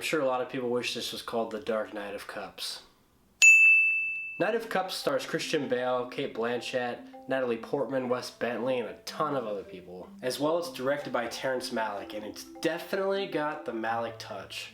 I'm sure a lot of people wish this was called The Dark Knight of Cups. Knight of Cups stars Christian Bale, Cate Blanchett, Natalie Portman, Wes Bentley, and a ton of other people. As well, it's directed by Terrence Malick, and it's definitely got the Malick touch.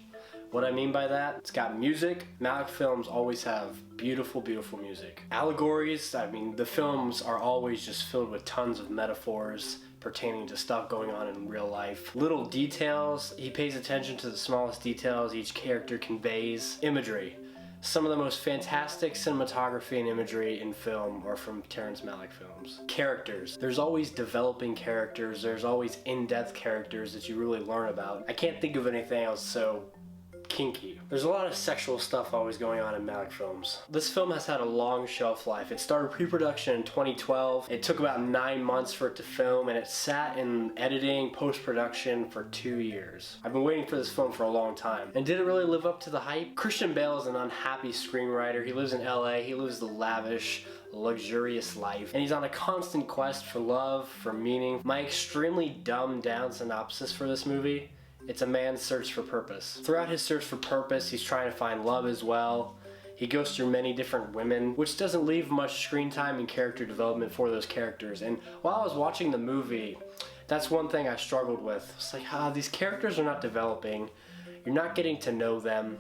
What I mean by that, it's got music. Malick films always have beautiful, beautiful music. Allegories, I mean, the films are always just filled with tons of metaphors pertaining to stuff going on in real life. Little details, he pays attention to the smallest details each character conveys. Imagery. Some of the most fantastic cinematography and imagery in film are from Terrence Malick films. Characters. There's always developing characters, there's always in-depth characters that you really learn about. I can't think of anything else so kinky. There's a lot of sexual stuff always going on in Malick films. This film has had a long shelf life. It started pre-production in 2012. It took about 9 months for it to film, and it sat in editing, post-production for 2 years. I've been waiting for this film for a long time. And did it really live up to the hype? Christian Bale is an unhappy screenwriter. He lives in LA. He lives the lavish, luxurious life, and he's on a constant quest for love, for meaning. My extremely dumbed down synopsis for this movie: it's a man's search for purpose. Throughout his search for purpose, he's trying to find love as well. He goes through many different women, which doesn't leave much screen time and character development for those characters. And while I was watching the movie, that's one thing I struggled with. It's like, these characters are not developing. You're not getting to know them.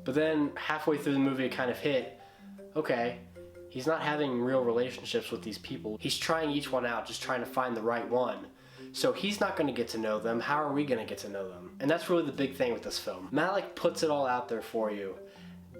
But then halfway through the movie, it kind of hit, okay, he's not having real relationships with these people. He's trying each one out, just trying to find the right one. So he's not going to get to know them. How are we going to get to know them? And that's really the big thing with this film. Malick puts it all out there for you,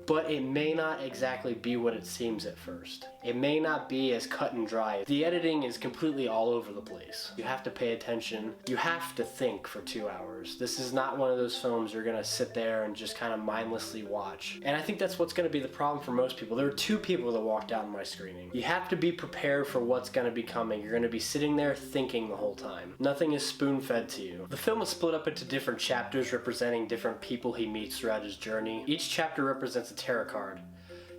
but it may not exactly be what it seems at first. It may not be as cut and dry. The editing is completely all over the place. You have to pay attention. You have to think for 2 hours. This is not one of those films you're gonna sit there and just kind of mindlessly watch. And I think that's what's gonna be the problem for most people. There were 2 people that walked out in my screening. You have to be prepared for what's gonna be coming. You're gonna be sitting there thinking the whole time. Nothing is spoon-fed to you. The film is split up into different chapters representing different people he meets throughout his journey. Each chapter represents a tarot card.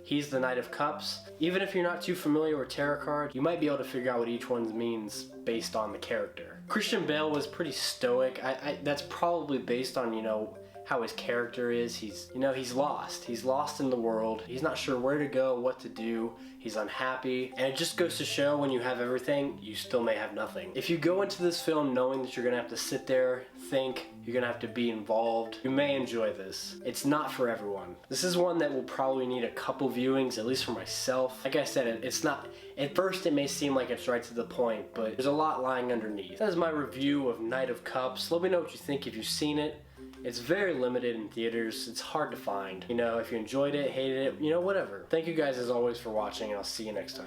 He's the Knight of Cups. Even if you're not too familiar with tarot cards, you might be able to figure out what each one means based on the character. Christian Bale was pretty stoic. That's probably based on, how his character is. He's lost. He's lost in the world. He's not sure where to go, what to do. He's unhappy. And it just goes to show when you have everything, you still may have nothing. If you go into this film knowing that you're gonna have to sit there, think, you're gonna have to be involved, you may enjoy this. It's not for everyone. This is one that will probably need a couple viewings, at least for myself. Like I said, it's not, at first it may seem like it's right to the point, but there's a lot lying underneath. That is my review of Knight of Cups. Let me know what you think if you've seen it. It's very limited in theaters. It's hard to find. If you enjoyed it, hated it, whatever. Thank you guys as always for watching, and I'll see you next time.